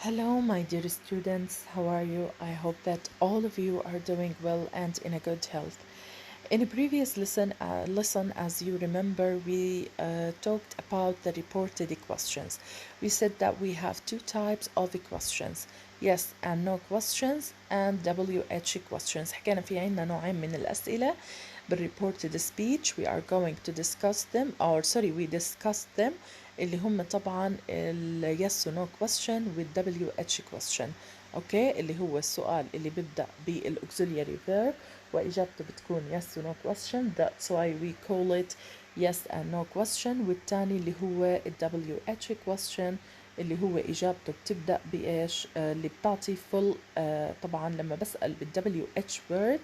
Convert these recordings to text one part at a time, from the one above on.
Hello, my dear students. How are you? I hope that all of you are doing well and in a good health. In a previous lesson, as you remember, we talked about the reported questions. We said that we have two types of questions: yes and no questions and WH questions. حكينا في عنا نوعين من الأسئلة بالreported speech. We are going to discuss them, or sorry, we discussed them, اللي هم طبعا ال yes or no question with WH question. اوكي، اللي هو السؤال اللي بيبدأ بالauxiliary verb وإجابته بتكون yes or no question. That's why we call it yes and no question. والتاني اللي هو ال WH question اللي هو إجابته بتبدأ بإيش؟ اللي بتعطي full. طبعا لما بسأل بال WH word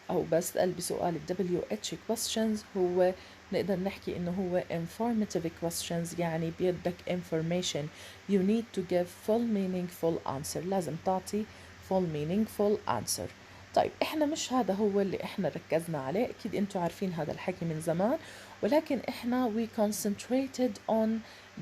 أو بسأل بسؤال ال WH questions هو نقدر نحكي إنه هو informative questions، يعني بيدك information. You need to give full meaningful answer. لازم تعطي full meaningful answer. طيب احنا مش هذا هو اللي احنا ركزنا عليه، اكيد انتوا عارفين هذا الحكي من زمان، ولكن احنا we concentrated on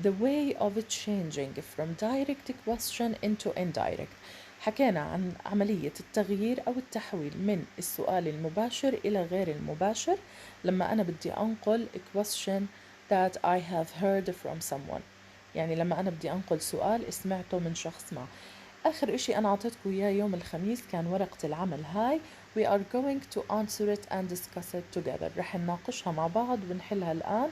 the way of changing from direct question into indirect. حكينا عن عملية التغيير أو التحويل من السؤال المباشر إلى غير المباشر لما أنا بدي أنقل question that I have heard from someone، يعني لما أنا بدي أنقل سؤال سمعته من شخص ما. آخر إشي أنا أعطيتكم إياه يوم الخميس كان ورقة العمل هاي. We are going to answer it and discuss it together. رح نناقشها مع بعض ونحلها الآن.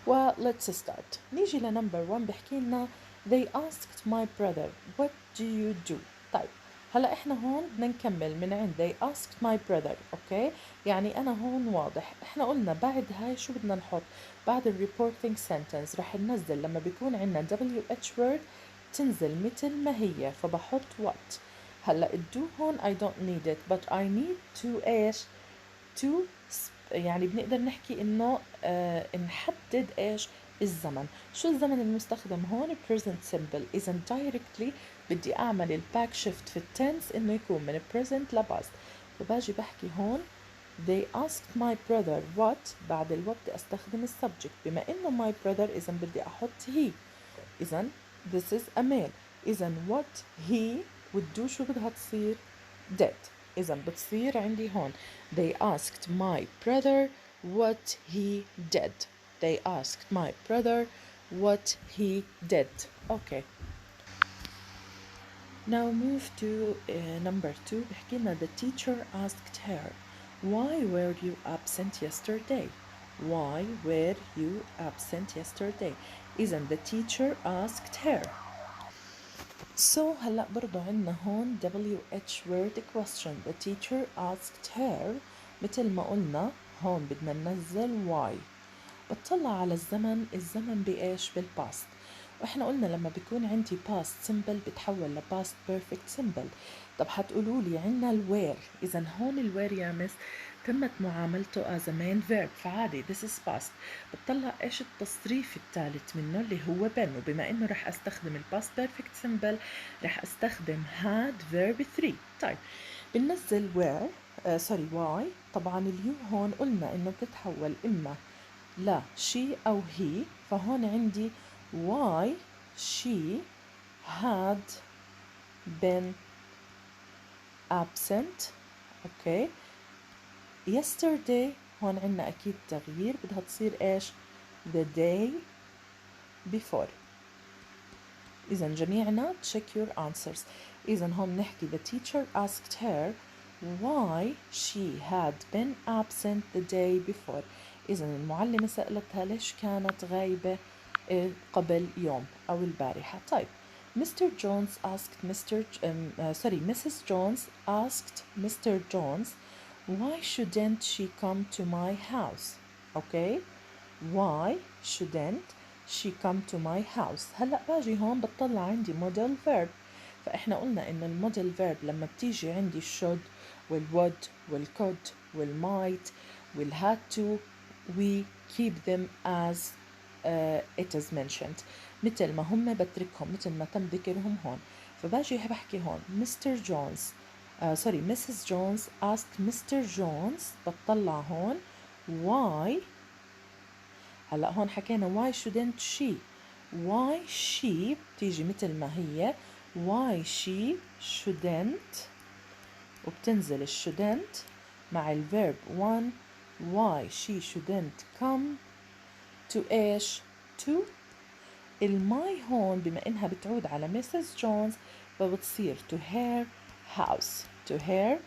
و let's start. نيجي لنمبر 1 بحكي لنا They asked my brother what do you do. طيب هلا احنا هون بدنا نكمل من عند they asked my brother. اوكي، يعني انا هون واضح احنا قلنا بعد هاي شو بدنا نحط بعد ال reporting sentence. رح ننزل لما بيكون عندنا WH word تنزل مثل ما هي، فبحط what. هلا الدو هون I don't need it but I need to ايش to يعني بنقدر نحكي انه نحدد ايش الزمن. شو الزمن المستخدم هون؟ present simple. اذا directly بدي اعمل الباك شيفت في التنس انه يكون من present لباست، فباجي بحكي هون they asked my brother what. بعد الوقت بدي استخدم السبجكت، بما انه my brother اذا بدي احط he. اذا this is a male. اذا what he would do شو بدها تصير؟ did. إذا بتصير عندي هون they asked my brother what he did. They asked my brother what he did. Okay. Now move to number 2. بحكي لنا the teacher asked her why were you absent yesterday. Why were you absent yesterday. إذا the teacher asked her. So هلا برضو عنا هون WH word question. The teacher asked her. مثل ما قلنا هون بدنا ننزل why. بتطلع على الزمن، الزمن بإيش؟ بالباست. واحنا قلنا لما بيكون عندي past simple بتحول ل past perfect simple. طب حتقولوا لي عنا الوير. اذا هون الوير يا مس تمت معاملته as a main verb، فعادي this is past. بتطلع ايش التصريف الثالث منه اللي هو been، وبما انه رح استخدم الباست perfect simple رح استخدم had verb 3. طيب بننزل where سوري why. طبعا اليو هون قلنا انه بتتحول اما لا she أو he، فهون عندي why she had been absent. okay. yesterday هون عنا أكيد تغيير، بدها تصير إيش؟ the day before. إذا جميعنا check your answers. إذا هون نحكي the teacher asked her why she had been absent the day before. إذا المعلمة سألتها ليش كانت غايبة قبل يوم أو البارحة. طيب Mr. Jones asked Mrs. Jones asked Mr. Jones why shouldn't she come to my house. okay. why shouldn't she come to my house. هلأ باجي هون بتطلع عندي model verb، فإحنا قلنا إن الموديل verb لما بتيجي عندي should والwould والcould والmight والhad to we keep them as it is mentioned. مثل ما هم بتركهم مثل ما تم ذكرهم هون. فباجي بحكي هون Mr. Jones Mrs. Jones asked Mr. Jones. بتطلع هون why. هلا هون حكينا why shouldn't she. why she بتيجي مثل ما هي why she shouldn't، وبتنزل shouldn't مع الفيرب one. why she shouldn't come to إيش؟ to الماي هون بما إنها بتعود على ميسيس جونز فبتصير to her house. to her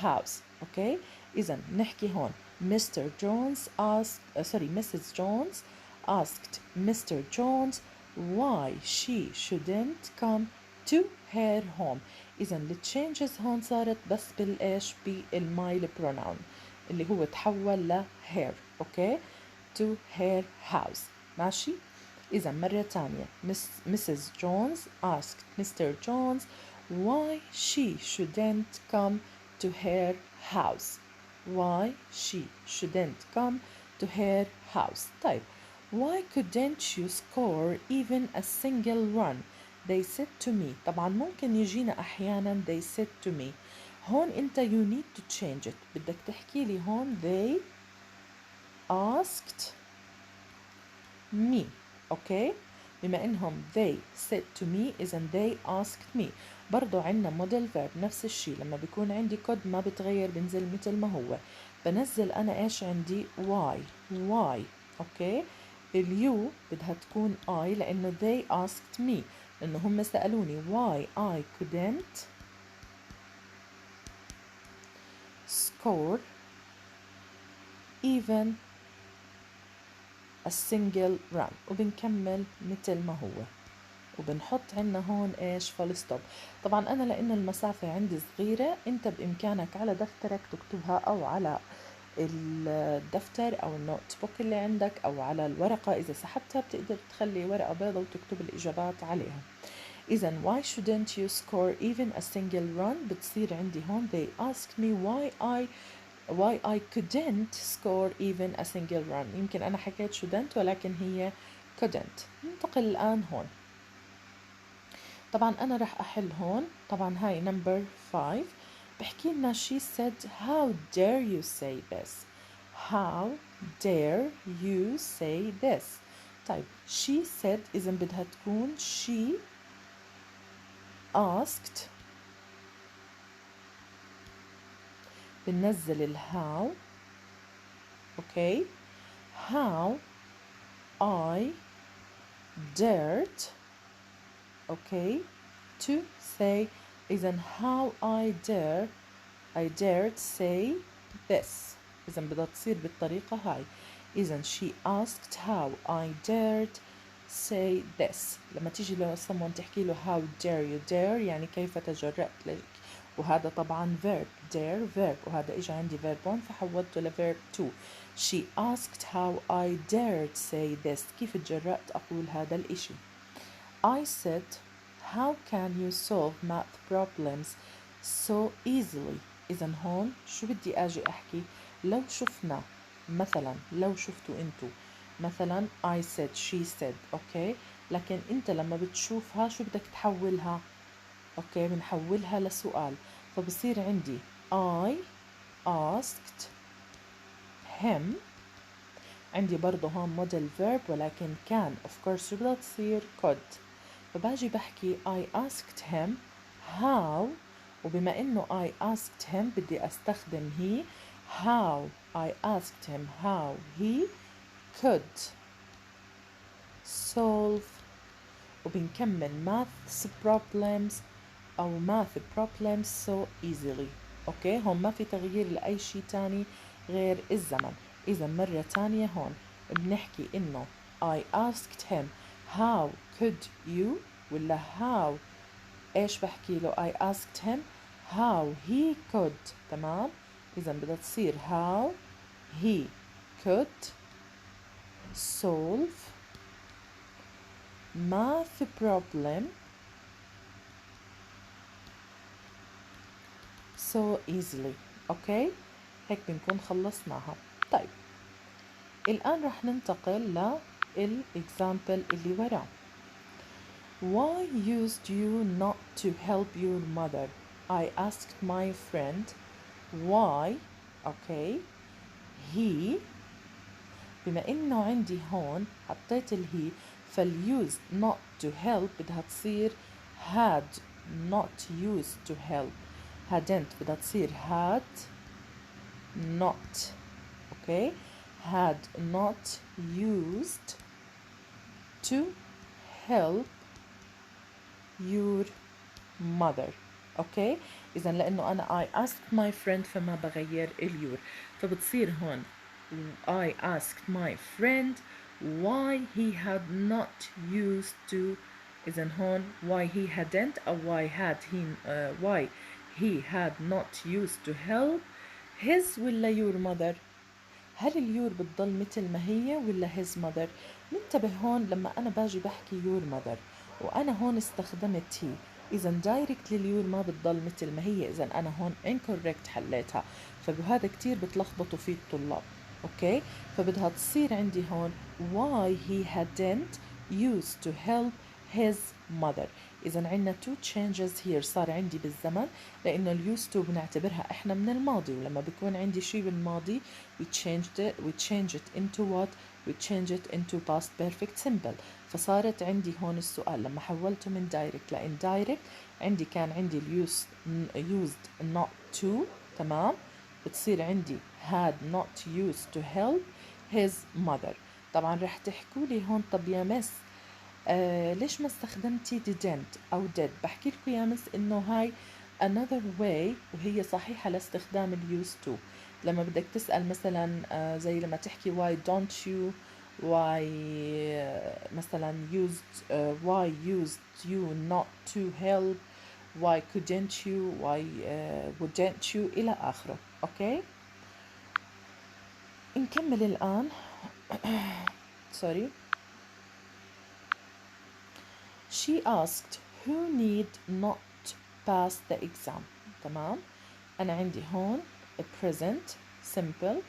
house. أوكي. إذا نحكي هون Mr. Jones asked Mrs. Jones asked Mr. Jones why she shouldn't come to her home. إذا التشينجز هون صارت بس بالإيش؟ بالماي pronoun اللي هو تحول ل her. أوكي. to her house. ماشي. إذا مرة تانية Mrs. Jones asked Mr. Jones why she shouldn't come to her house. why she shouldn't come to her house. طيب why couldn't you score even a single run? They said to me. طبعا ممكن يجينا أحيانا they said to me. هون أنت you need to change it. بدك تحكي لي هون they asked me. اوكي. بما انهم they said to me اذا they asked me. برضو عنا model verb نفس الشي، لما بيكون عندي كود ما بتغير بنزل مثل ما هو. بنزل انا ايش عندي why. اوكي. اليو بدها تكون I لانه they asked me، لانه هم سألوني why I couldn't score even a single run. وبنكمل مثل ما هو وبنحط عنا هون ايش؟ فول ستوب. طبعا انا لانه المسافة عندي صغيرة انت بامكانك على دفترك تكتبها او على الدفتر او النوت بوك اللي عندك او على الورقة، اذا سحبتها بتقدر تخلي ورقة بيضة وتكتب الاجابات عليها. اذا why shouldn't you score even a single run بتصير عندي هون they asked me why I couldn't score even a single run. يمكن أنا حكيت shouldn't ولكن هي couldn't. ننتقل الآن هون. طبعا أنا رح أحل هون. طبعا هاي number 5 بحكي لنا she said how dare you say this. how dare you say this. طيب she said إذا بدها تكون she asked، بننزل الهاو. اوكي. how I dared okay to say. إذا how I dared say this. إذا بدها تصير بالطريقة هاي. إذا she asked how I dared say this. لما تيجي لو someone تحكي له how dare you dare يعني كيف تجرأت لك، وهذا طبعا verb dare verb، وهذا إجا عندي verb 1 فحولته ل verb 2. She asked how I dared say this. كيف تجرأت أقول هذا الإشي. I said how can you solve math problems so easily. إذا هون شو بدي أجي أحكي؟ لو شفنا مثلا، لو شفتوا أنتو مثلا I said she said. أوكي. لكن أنت لما بتشوفها شو بدك تحولها؟ أوكي بنحولها لسؤال، فبصير عندي I asked him. عندي برضه هون model verb ولكن كان of course شو بدها تصير؟ could. فباجي بحكي I asked him how، وبما انه I asked him بدي استخدم he. how I asked him how he could solve، وبنكمل maths problems أو math problems so easily. أوكي. هون ما في تغيير لأي شيء تاني غير الزمن. إذا مرة تانية هون بنحكي إنه I asked him how could you، ولا how إيش بحكي له I asked him how he could. تمام. إذا بدها تصير how he could solve math problem so easily. اوكي. هيك بنكون خلصناها. طيب الآن رح ننتقل للإكزامبل اللي وراه. Why used you not to help your mother? I asked my friend why. اوكي. he، بما انه عندي هون حطيت الهي فاليوز not to help بدها تصير had not used to help. hadn't بدها تصير had not. okay, had not used to help your mother. اوكي، اذا لانه انا I asked my friend فما بغير اليور، فبتصير هون I asked my friend why he had not used to. اذا هون why he hadn't او why he had not used to help his ولا your mother. هل اليور بتضل مثل ما هي ولا his mother؟ ننتبه هون لما أنا باجي بحكي your mother وأنا هون استخدمت هي، إذا دايركت لليور ما بتضل مثل ما هي، إذا أنا هون incorrect حليتها، فبهذا كتير بتلخبطوا فيه الطلاب. أوكي، فبدها تصير عندي هون why he hadn't used to help his mother. إذا عندنا two changes here، صار عندي بالزمن لأنه ال used to بنعتبرها إحنا من الماضي، ولما بيكون عندي شيء بالماضي we change it into what؟ we change it into past perfect simple. فصارت عندي هون السؤال لما حولته من direct ل indirect، عندي كان عندي ال used not to، تمام، بتصير عندي had not used to help his mother. طبعا رح تحكوا لي هون طب يا مس ليش ما استخدمتي didn't أو did؟ بحكي لكم يا مس إنه هاي another way وهي صحيحة لاستخدام ال used to. لما بدك تسأل مثلا زي لما تحكي why don't you، why مثلا why used you not to help، why couldn't you، why wouldn't you إلى آخره. أوكي، نكمل الآن. sorry. She asked who need not pass the exam. تمام، أنا عندي هون present simple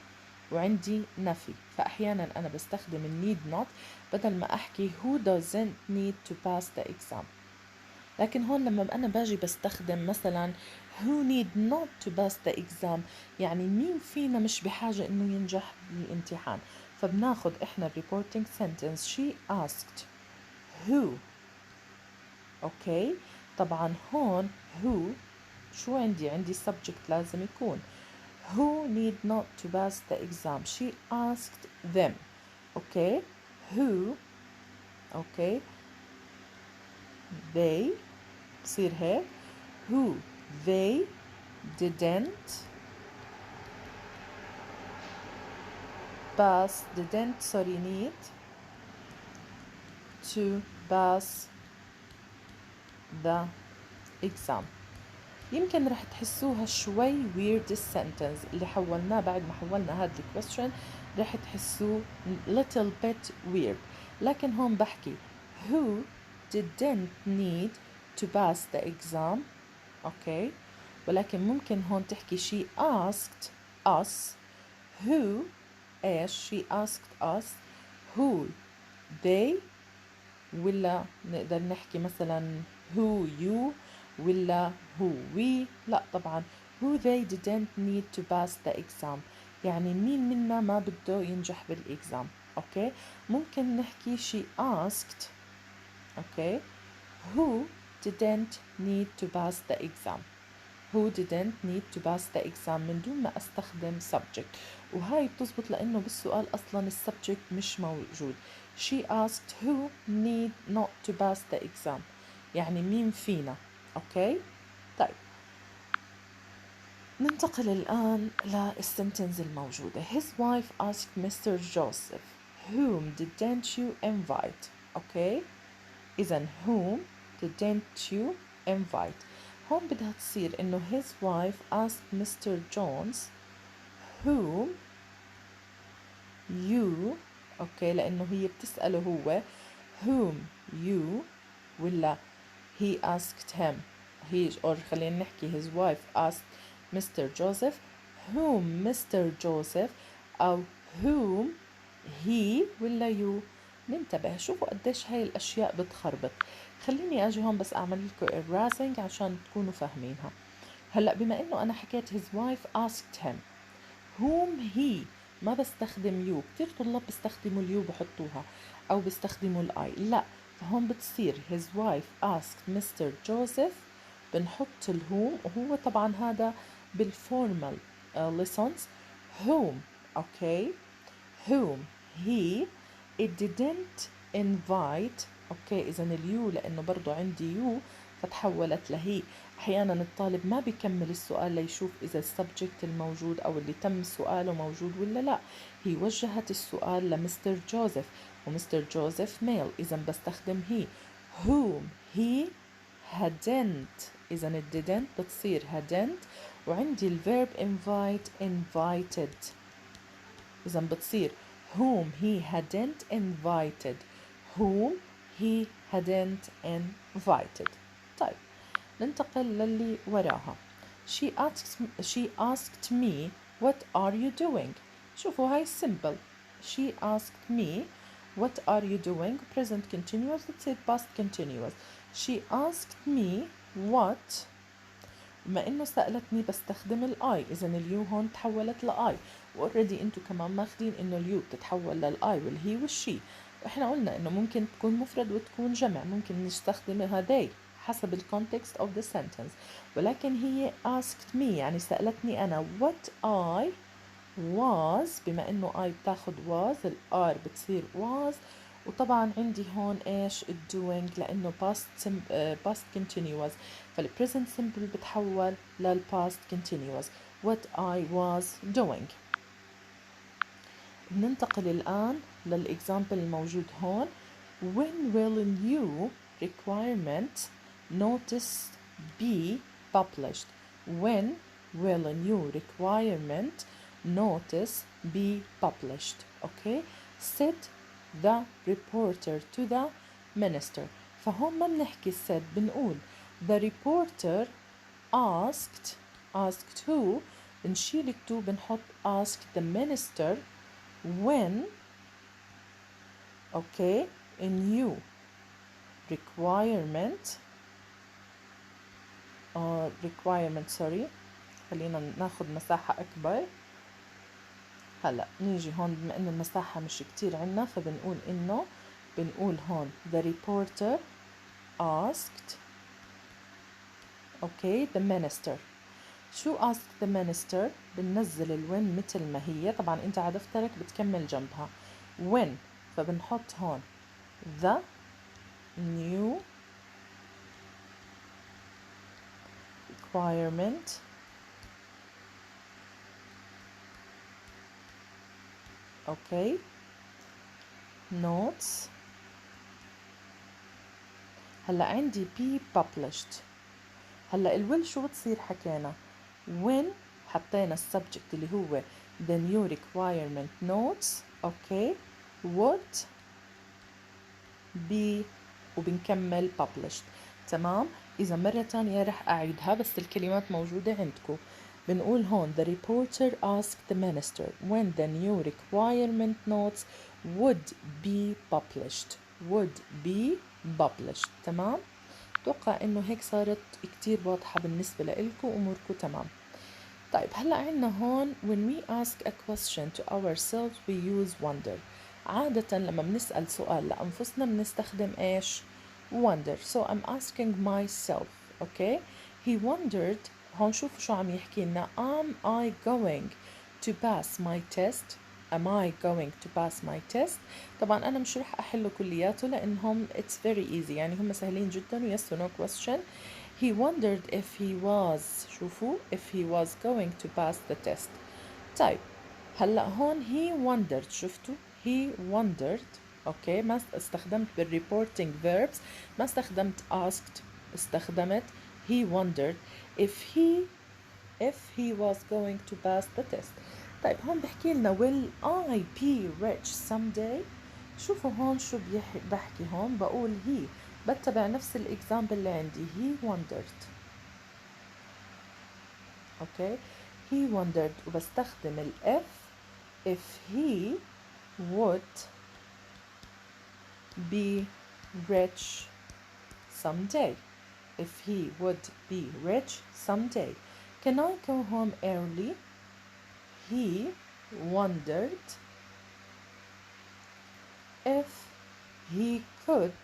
وعندي نفي، فأحيانا أنا بستخدم ال need not بدل ما أحكي who doesn't need to pass the exam. لكن هون لما أنا باجي بستخدم مثلا who need not to pass the exam، يعني مين فينا مش بحاجة إنه ينجح بالامتحان، فبناخد إحنا reporting sentence she asked who. أوكي، طبعا هون who شو عندي subject لازم يكون who need not to pass the exam. she asked them. okay، who okay they بصير هيك who they didn't need to pass the exam. يمكن رح تحسوها شوي weird السنتنس اللي حولناه بعد ما حولنا هاد الكويستشن، رح تحسوه little bit weird، لكن هون بحكي who didn't need to pass the exam. اوكي، ولكن ممكن هون تحكي she asked us who ايش، she asked us who they، ولا نقدر نحكي مثلا who you ولا who we. لا طبعا who they didn't need to pass the exam، يعني مين منا ما بده ينجح بالإكزام. اوكي، ممكن نحكي she asked اوكي who didn't need to pass the exam، who didn't need to pass the exam من دون ما استخدم subject، وهاي بتزبط لانه بالسؤال اصلا السبجكت مش موجود. she asked who need not to pass the exam، يعني مين فينا. اوكي، طيب ننتقل الآن للسنتنس الموجودة. his wife asked Mr. Joseph whom didn't you invite. اوكي، إذا whom didn't you invite، هون بدها تصير إنه his wife asked Mr. Jones whom you. أوكي، لأنه هي بتسأله هو whom you، ولا he asked him or خلينا نحكي his wife asked Mr. Joseph whom Mr. Joseph أو whom he ولا you. ننتبه، شوفوا قديش هاي الأشياء بتخربط. خليني أجي هون بس أعمل لكم erasing عشان تكونوا فاهمينها. هلأ بما إنه أنا حكيت his wife asked him whom he، ما بستخدم you. كتير طلاب بيستخدموا اليو بحطوها أو بيستخدموا الآي، لا، فهون بتصير his wife asked Mr. Joseph بنحط الهوم، وهو طبعا هذا بالفورمال lessons. whom. okay. whom he. it didn't invite. اوكي اذا اليو لانه برضو عندي يو فتحولت لهي. احيانا الطالب ما بيكمل السؤال ليشوف اذا السبجكت الموجود او اللي تم سؤاله موجود ولا لا. هي وجهت السؤال لمستر جوزيف، ومستر جوزيف ميل اذا بستخدم هي. whom he hadn't. اذا ال didn't بتصير hadn't، وعندي الفيرب invite invited، إذا بتصير whom he hadn't invited. whom he hadn't invited. طيب ننتقل للي وراها. she asked me what are you doing. شوفوا هاي simple. she asked me what are you doing. present continuous بتصير past continuous. she asked me what. بما انه سألتني بستخدم الاي، اذا اليو هون تحولت لاي، واوريدي انتو كمان ماخدين انه اليو بتتحول للاي والهي والشي. واحنا قلنا انه ممكن تكون مفرد وتكون جمع، ممكن نستخدمها they حسب الكونتكست of the sentence. ولكن هي asked me يعني سألتني انا what I was. بما انه I بتاخد was، الار بتصير was. وطبعا عندي هون ايش doing لانه past continuous، فالpresent simple بتحول للpast continuous. what I was doing. ننتقل الآن للإكزامبل الموجود هون. when will new requirement notice be published. when will a new requirement notice be published. okay. said the reporter to the minister. فهون ما بنحكي said، بنقول the reporter asked who. بنشيل التو بنحط asked the minister when. okay. a new requirement sorry، خلينا ناخد مساحة أكبر. هلا نيجي هون بما إنه المساحة مش كتير عنا فبنقول إنه بنقول هون the reporter asked okay the minister. شو asked the minister؟ بننزل الوين مثل ما هي، طبعا انت على دفترك بتكمل جنبها when، فبنحط هون the new requirement okay notes. هلا عندي be published. هلا الويل شو بتصير حكينا when حطينا السبجكت اللي هو the new requirement notes okay would be وبنكمل published. تمام. إذا مرة تانية رح أعيدها بس الكلمات موجودة عندكم. بنقول هون the reporter asked the minister when the new requirement notes would be published. تمام. أتوقع إنه هيك صارت كتير واضحة بالنسبة لإلكم، أموركم تمام. طيب هلأ عنا هون when we ask a question to ourselves we use wonder. عادة لما بنسأل سؤال لأنفسنا بنستخدم إيش؟ wonder. so I'm asking myself okay. he wondered. هون شوفوا شو عم يحكي لنا am I going to pass my test. am I going to pass my test. طبعا أنا مش رح أحله كلياته لأنهم it's very easy يعني هم سهلين جدا و yes or no question. he wondered if he was شوفوا if he was going to pass the test. طيب هلا هون he wondered شفتوا he wondered اوكي ما استخدمت بالreporting verbs، ما استخدمت asked، استخدمت he wondered if he was going to pass the test. طيب هون بحكي لنا will I be rich someday. شوفوا هون شو بحكي هون بقول he، بتبع نفس الاكزامبل اللي عندي he wondered اوكي. he wondered وبستخدم ال if he would be rich someday. if he would be rich someday. can I go home early. he wondered if he could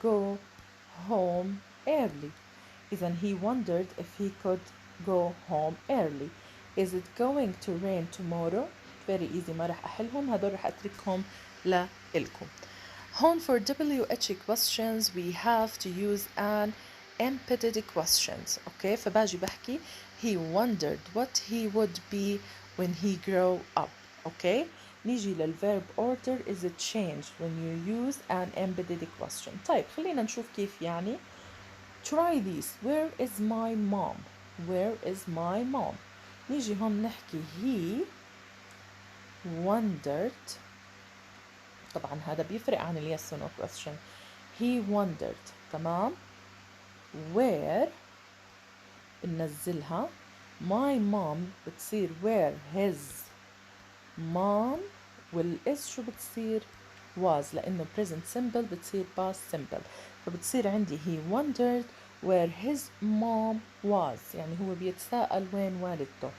go home early. إذا he wondered if he could go home early. Is it going to rain tomorrow? Very easy، ما رح أحلهم، هدول رح أتركهم لإلكم. هون for WH questions we have to use an embedded questions. Okay, فباجي بحكي he wondered what he would be when he grow up. Okay, نيجي للverb order is it changed when you use an embedded question. طيب خلينا نشوف كيف يعني. Try this. Where is my mom? Where is my mom? نيجي هون نحكي he wondered. طبعا هذا بيفرق عن ال yes or no question. He wondered. تمام. Where بننزلها. My mom بتصير where his mom والإس شو بتصير was لأنه present simple بتصير past simple فبتصير عندي he wondered where his mom was يعني هو بيتساءل وين والدته.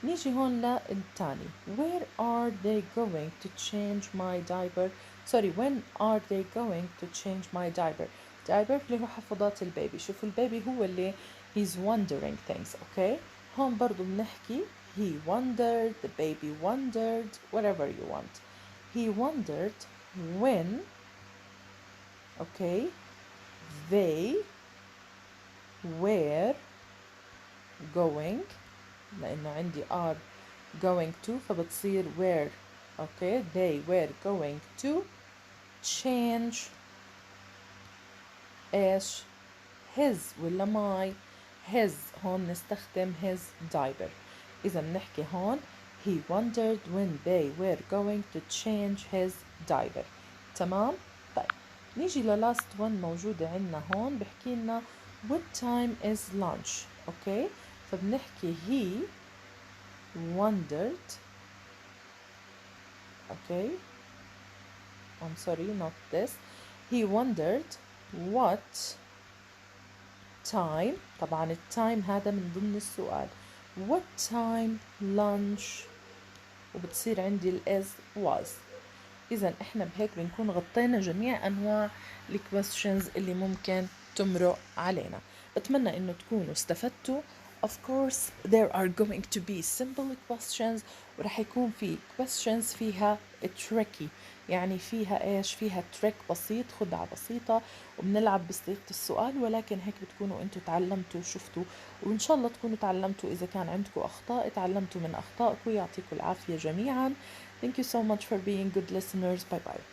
نيجي هون للتاني where are they going to change my diaper. sorry when are they going to change my diaper. diaper اللي هو حفاضات البيبي. شوفوا البيبي هو اللي he's wondering things. okay هون برضو بنحكي he wondered, the baby wondered, whatever you want. He wondered when, okay, they were going لأنه عندي are going to فبتصير were. okay they were going to change إيش his ولا my. his هون نستخدم his diaper. إذا بنحكي هون he wondered when they were going to change his diaper. تمام. طيب نيجي last one موجودة عندنا هون بحكي لنا what time is lunch. okay فبنحكي he wondered. okay I'm sorry not this. he wondered what time. طبعا التايم هذا من ضمن السؤال. what time lunch وبتصير عندي ال is was. إذا إحنا بهيك بنكون غطينا جميع أنواع الكويستشنز اللي ممكن تمرق علينا. بتمنى إنه تكونوا استفدتوا. Of course there are going to be simple questions ورح يكون في questions فيها tricky يعني فيها إيش فيها تريك بسيط خدعة بسيطة وبنلعب بصيغة السؤال ولكن هيك بتكونوا أنتوا تعلمتوا وشفتوا وإن شاء الله تكونوا تعلمتوا. إذا كان عندكم أخطاء تعلمتوا من أخطائكم. يعطيكم العافية جميعا. Thank you so much for being good listeners. Bye bye.